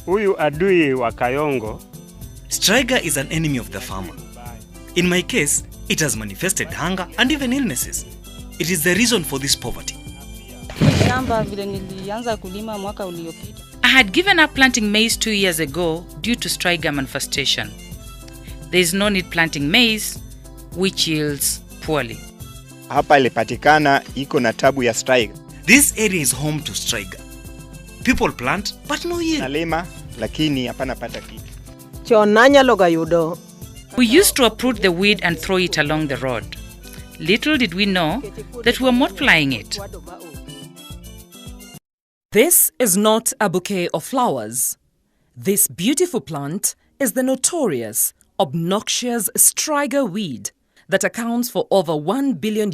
Huyu adui wa Kayongo. Striga is an enemy of the farmer. In my case, it has manifested hunger and even illnesses. It is the reason for this poverty. I had given up planting maize 2 years ago due to Striga manifestation. There is no need planting maize, which yields poorly. Hapa ilipatikana iko na tabu ya Striga. This area is home to Striga. People plant, but no yield. Nalima, lakini hapana pata kitu. We used to uproot the weed and throw it along the road. Little did we know that we were multiplying it. This is not a bouquet of flowers. This beautiful plant is the notorious, obnoxious Striga weed that accounts for over $1 billion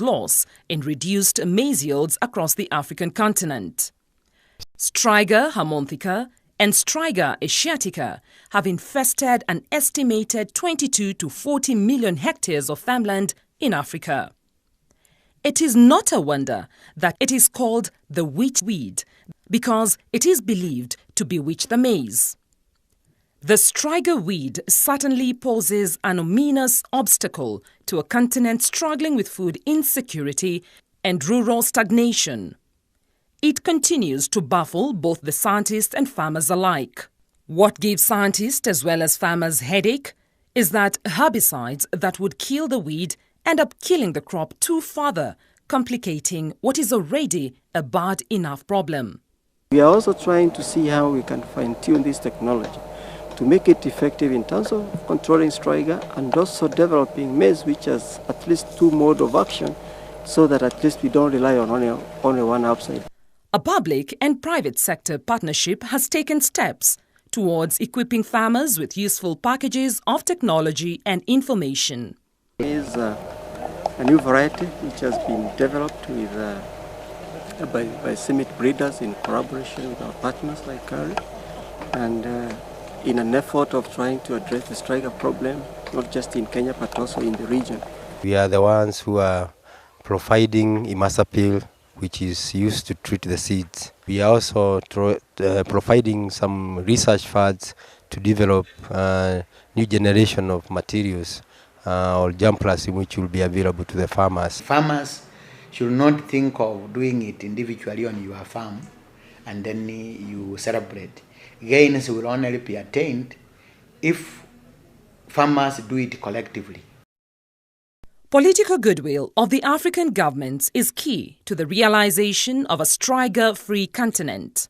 loss in reduced maize yields across the African continent. Striga harmontica and Striga asiatica have infested an estimated 22 to 40 million hectares of farmland in Africa. It is not a wonder that it is called the witch weed because it is believed to bewitch the maize. The Striga weed certainly poses an ominous obstacle to a continent struggling with food insecurity and rural stagnation. It continues to baffle both the scientists and farmers alike. What gives scientists as well as farmers headache is that herbicides that would kill the weed end up killing the crop too further, complicating what is already a bad enough problem. We are also trying to see how we can fine-tune this technology to make it effective in terms of controlling Striga and also developing maize which has at least two modes of action so that at least we don't rely on only one upside. A public and private sector partnership has taken steps towards equipping farmers with useful packages of technology and information. There is a new variety which has been developed with, by summit breeders in collaboration with our partners like Curry, and in an effort of trying to address the Striga problem, not just in Kenya but also in the region. We are the ones who are providing imazapyl, which is used to treat the seeds. We are also providing some research funds to develop a new generation of materials or germplasm which will be available to the farmers. Farmers should not think of doing it individually on your farm and then you celebrate. Gains will only be attained if farmers do it collectively. Political goodwill of the African governments is key to the realization of a Striga-free continent.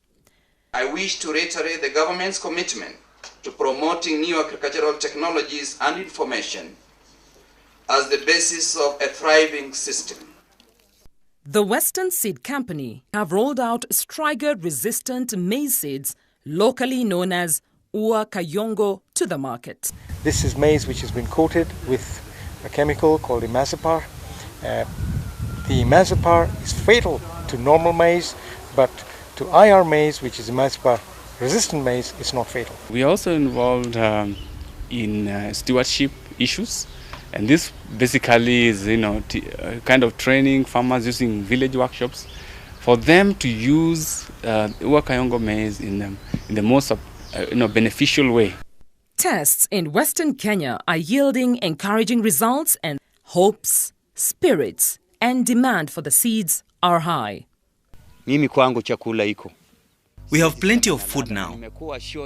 I wish to reiterate the government's commitment to promoting new agricultural technologies and information as the basis of a thriving system. The Western Seed Company have rolled out Striga-resistant maize seeds, locally known as Ua Kayongo, to the market. This is maize which has been coated with a chemical called imazapyl. The imazapyl is fatal to normal maize, but to IR maize, which is imazapyl resistant maize, it's not fatal. We are also involved in stewardship issues, and this basically is kind of training farmers using village workshops for them to use Ua Kayongo maize in the most beneficial way. Tests in Western Kenya are yielding encouraging results, and hopes, spirits and demand for the seeds are high. We have plenty of food now.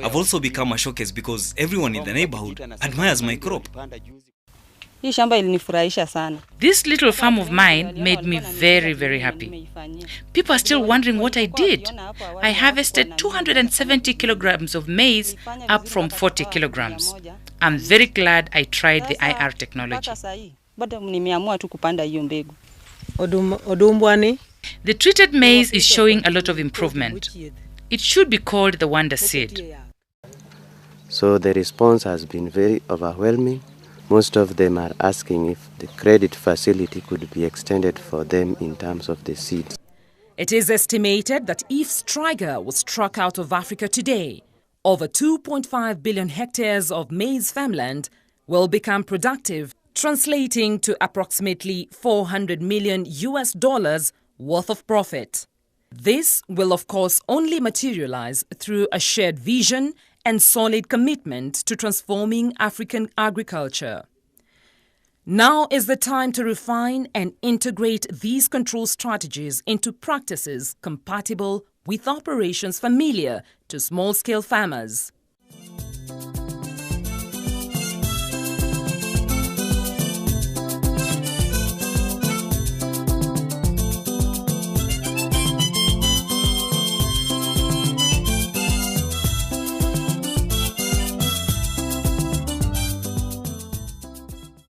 I've also become a showcase because everyone in the neighborhood admires my crop. This little farm of mine made me very, very happy. People are still wondering what I did. I harvested 270 kilograms of maize, up from 40 kilograms. I'm very glad I tried the IR technology. The treated maize is showing a lot of improvement. It should be called the wonder seed. So the response has been very overwhelming. Most of them are asking if the credit facility could be extended for them in terms of the seeds. It is estimated that if Striga was struck out of Africa today, over 2.5 billion hectares of maize farmland will become productive, translating to approximately $400 million worth of profit. This will of course only materialize through a shared vision and solid commitment to transforming African agriculture. Now is the time to refine and integrate these control strategies into practices compatible with operations familiar to small-scale farmers.